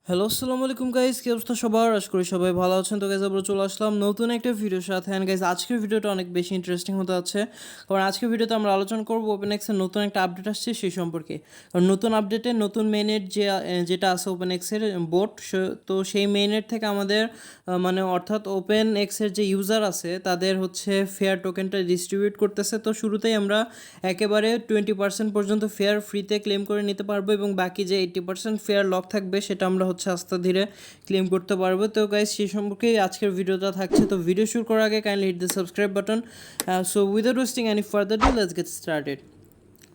Hello, আসসালামু আলাইকুম guys, কি অবস্থা সবার? আশা করি সবাই ভালো আছেন। তো গাইস আমরা চলে আসলাম নতুন একটা ভিডিওর সাথে। অ্যান্ড গাইস আজকের ভিডিওটা অনেক বেশি ইন্টারেস্টিং হতে যাচ্ছে, কারণ আজকের ভিডিওতে আমরা আলোচনা করবো ওপেনএক্সের নতুন একটা আপডেট আসছে সেই সম্পর্কে। কারণ নতুন আপডেটে নতুন মেইনের যেটা আছে ওপেনএক্সের বোট, তো সেই মেইনের থেকে আমাদের মানে অর্থাৎ ওপেনএক্সের যে ইউজার আছে তাদের হচ্ছে ফেয়ার টোকেনটা ডিস্ট্রিবিউট করতেছে। তো শুরুতেই আমরা একেবারে 20% পর্যন্ত ফেয়ার ফ্রিতে ক্লেম করে নিতে পারবো, এবং বাকি যে 80% ফেয়ার লক থাকবে সেটা আমরা হচ্ছে আস্তে ধীরে ক্লেম করতে পারবো। তো গাইস সেই সম্পর্কে আজকের ভিডিওটা থাকছে। তো ভিডিও শুরু করার আগে kindly hit the subscribe button. So without wasting any further ado, let's get started.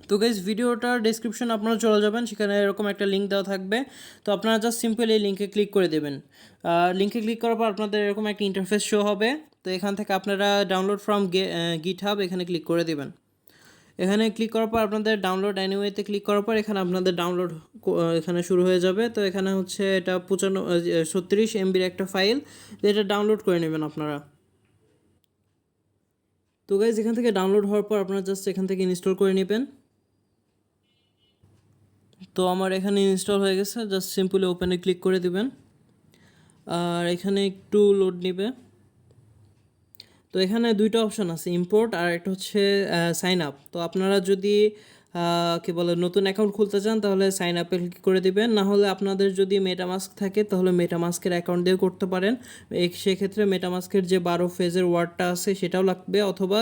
তো গাইস ভিডিওটার ডেসক্রিপশন আপনারা চলে যাবেন, সেখানে এরকম একটা লিঙ্ক দেওয়া থাকবে। তো আপনারা জাস্ট সিম্পল এই লিঙ্কে ক্লিক করে দেবেন। লিঙ্কে ক্লিক করার পর আপনাদের এরকম একটা ইন্টারফেস শো হবে। তো এখান থেকে আপনারা ডাউনলোড ফ্রম গিটহাব এখানে ক্লিক করে দেবেন। এখানে ক্লিক করার পর আপনাদের ডাউনলোড অ্যানিওয়েতে ক্লিক করার পর এখানে আপনাদের ডাউনলোড এখানে শুরু হয়ে যাবে। তো এখানে হচ্ছে এটা 36 MBর একটা ফাইল, যেটা ডাউনলোড করে নেবেন আপনারা। তো গাইজ এখান থেকে ডাউনলোড হওয়ার পর আপনারা জাস্ট এখান থেকে ইনস্টল করে নেবেন। তো আমার এখানে ইনস্টল হয়ে গেছে, জাস্ট সিম্পলি ওপেনে ক্লিক করে দিবেন। আর এখানে একটু লোড নেবে। তো এখানে দুইটা অপশন আছে, ইম্পোর্ট আর একটা হচ্ছে সাইন আপ। তো আপনারা যদি কি বলে নতুন অ্যাকাউন্ট খুলতে চান তাহলে সাইন আপে ক্লিক করে দিবেন, না হলে আপনাদের যদি মেটামাস্ক থাকে তাহলে মেটামাস্কের অ্যাকাউন্ট দিয়েও করতে পারেন। সেক্ষেত্রে মেটামাস্কের যে 12 ফেজের ওয়ার্ডটা আছে সেটাও লাগবে, অথবা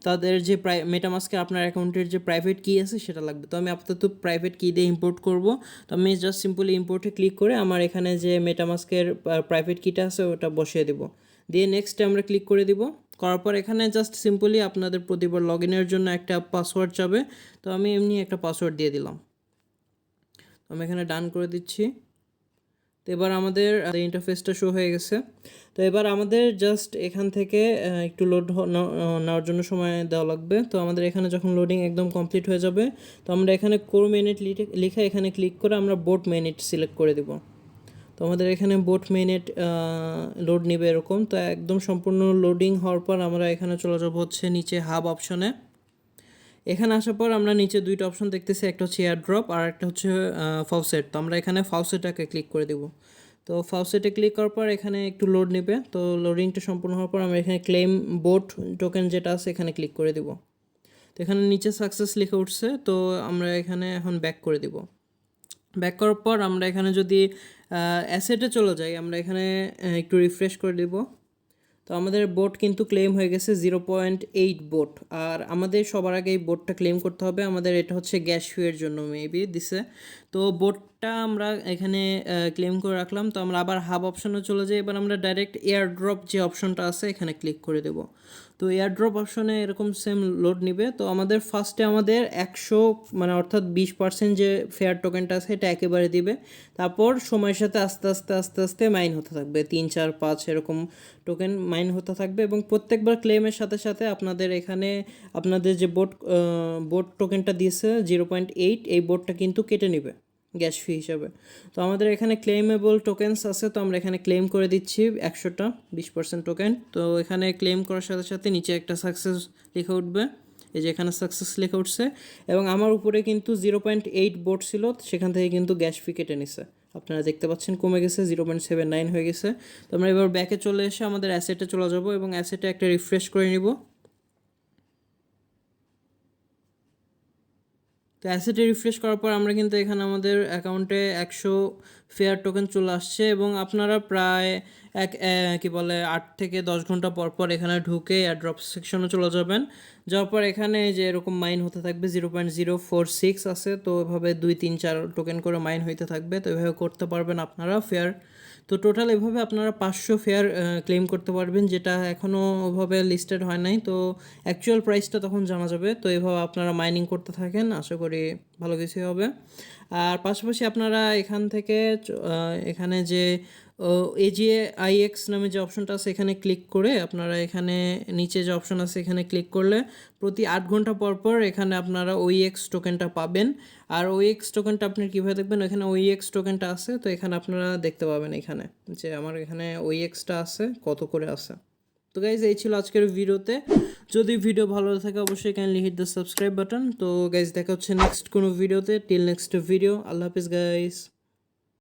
তাদের যে মেটামাস্কের আপনার অ্যাকাউন্টের যে প্রাইভেট কি আছে সেটা লাগবে। তো আমি আপাতত প্রাইভেট কি দিয়ে ইম্পোর্ট করব। তো আমি জাস্ট সিম্পলি ইম্পোর্টে ক্লিক করে আমার এখানে যে মেটামাস্কের প্রাইভেট কিটা আছে ওটা বসিয়ে দেবো, দিয়ে নেক্সটে আমরা ক্লিক করে দিব। করার পর এখানে জাস্ট সিম্পলি আপনাদের প্রতিবার লগ ইনের জন্য একটা পাসওয়ার্ড চাবে। তো আমি এমনি একটা পাসওয়ার্ড দিয়ে দিলাম। তো আমি এখানে ডান করে দিচ্ছি। তো এবার আমাদের ইন্টারফেসটা শো হয়ে গেছে। তো এবার আমাদের জাস্ট এখান থেকে একটু লোড নেওয়ার জন্য সময় দেওয়া লাগবে। তো আমাদের এখানে যখন লোডিং একদম কমপ্লিট হয়ে যাবে, তো আমরা এখানে কোর মেইনেট লিখে এখানে ক্লিক করে আমরা বোট মেইনেট সিলেক্ট করে দেব। তো আমাদের এখানে বোট মেইনেট লোড নেবে এরকম। তো একদম সম্পূর্ণ লোডিং হওয়ার পর আমরা এখানে চলে যাব হচ্ছে নিচে হাব অপশনে। এখানে আসার পর আমরা নিচে দুইটা অপশন দেখতেছি, একটা হচ্ছে এয়ার ড্রপ আর একটা হচ্ছে ফাউসেট। তো আমরা এখানে ফাউসেটটাকে ক্লিক করে দেব। তো ফাউসেটে ক্লিক করার পর এখানে একটু লোড নেবে। তো লোডিংটা সম্পূর্ণ হওয়ার পর আমরা এখানে ক্লেম বোট টোকেন যেটা আছে এখানে ক্লিক করে দেব। তো এখানে নিচে সাকসেস লিখে উঠছে। তো আমরা এখানে এখন ব্যাক করে দিব। ব্যাক করার পর আমরা এখানে যদি অ্যাসেটে চলে যাই, আমরা এখানে একটু রিফ্রেশ করে দেব। তো আমাদের বোট কিন্তু ক্লেম হয়ে গেছে 0.8 বোট। আর আমাদের সবার আগে এই বোটটা ক্লেম করতে হবে, আমাদের এটা হচ্ছে গ্যাস ফিউয়ের জন্য মেবি দিছে। তো বোটটা আমরা এখানে ক্লেম করে রাখলাম। তো আমরা আবার হাব অপশনে চলে যাই। এবার আমরা ডাইরেক্ট এয়ার ড্রপ যে অপশনটা আছে এখানে ক্লিক করে দেব। তো এয়ার ড্রপ অপশনে এরকম সেম লোড নিবে। তো আমাদের ফার্স্টে আমাদের 100 মানে অর্থাৎ 20% যে ফেয়ার টোকেনটা আছে এটা একেবারে দিবে। তারপর সময়ের সাথে আস্তে আস্তে আস্তে আস্তে মাইন হতে থাকবে, 3 4 5 এরকম টোকেন মাইন হতে থাকবে। এবং প্রত্যেকবার ক্লেমের সাথে সাথে আপনাদের এখানে আপনাদের যে বোট টোকেনটা দিয়েছে 0.8, এই বোটটা কিন্তু কেটে নেবে গ্যাস ফি হিসাবে। তো আমাদের এখানে ক্লেমেবল টোকেনস আছে, তো আমরা এখানে ক্লেম করে দিচ্ছি 100টা 20% টোকেন। তো এখানে ক্লেম করার সাথে সাথে নিচে একটা সাকসেস লেখা উঠবে, এই যে এখানে সাকসেস লেখা উঠছে। এবং আমার উপরে কিন্তু 0.8 বোট ছিল, সেখান থেকে কিন্তু গ্যাস ফি কেটে নিছে। আপনারা দেখতে পাচ্ছেন কমে গেছে, 0.79 হয়ে গেছে। তো আমরা এবার ব্যাকে চলে এসে আমাদের অ্যাসেটে চলে যাব এবং অ্যাসেটে একটা রিফ্রেশ করে নিব। তো অ্যাসেটে রিফ্রেশ করার পর আমরা কিন্তু এখানে আমাদের অ্যাকাউন্টে 100 ফেয়ার টোকেন চলে আসছে। এবং আপনারা প্রায় কি বলে 8 থেকে 10 ঘন্টা পর পর এখানে ঢুকে এয়ারড্রপ সেকশনে চলে যাবেন। যাওয়ার পর এখানে যে এরকম মাইন হতে থাকবে 0.046 আছে। তো এভাবে 2 3 4 টোকেন করে মাইন হইতে থাকবে। তো এভাবে করতে পারবেন আপনারা ফেয়ার। তো টোটাল এভাবে আপনারা 500 ফেয়ার ক্লেম করতে পারবেন, যেটা এখনও ওভাবে লিস্টেড হয় নাই। তো অ্যাকচুয়াল প্রাইসটা তখন জানা যাবে। তো এভাবে আপনারা মাইনিং করতে থাকেন, আশা করি ভালো কিছুই হবে। আর পাশাপাশি আপনারা এখান থেকে এখানে যে AGIX নামে যে অপশনটা আছে এখানে ক্লিক করে আপনারা এখানে নিচে যে অপশন আছে এখানে ক্লিক করলে প্রতি 8 ঘন্টা পর পর এখানে আপনারা OEX টোকেনটা পাবেন। আর OEX টোকেনটা আপনি কীভাবে দেখবেন, এখানে OEX টোকেনটা আছে। তো এখানে আপনারা দেখতে পাবেন এখানে যে আমার এখানে OEXটা আছে কত করে আছে। তো গাইজ এই ছিল আজকের ভিডিওতে। যদি ভিডিও ভালো থাকে অবশ্যই kindly hit the subscribe button. তো গাইজ দেখা হচ্ছে নেক্সট কোনো ভিডিওতে। টিল নেক্সট ভিডিও, আল্লাহ হাফিজ গাইজ।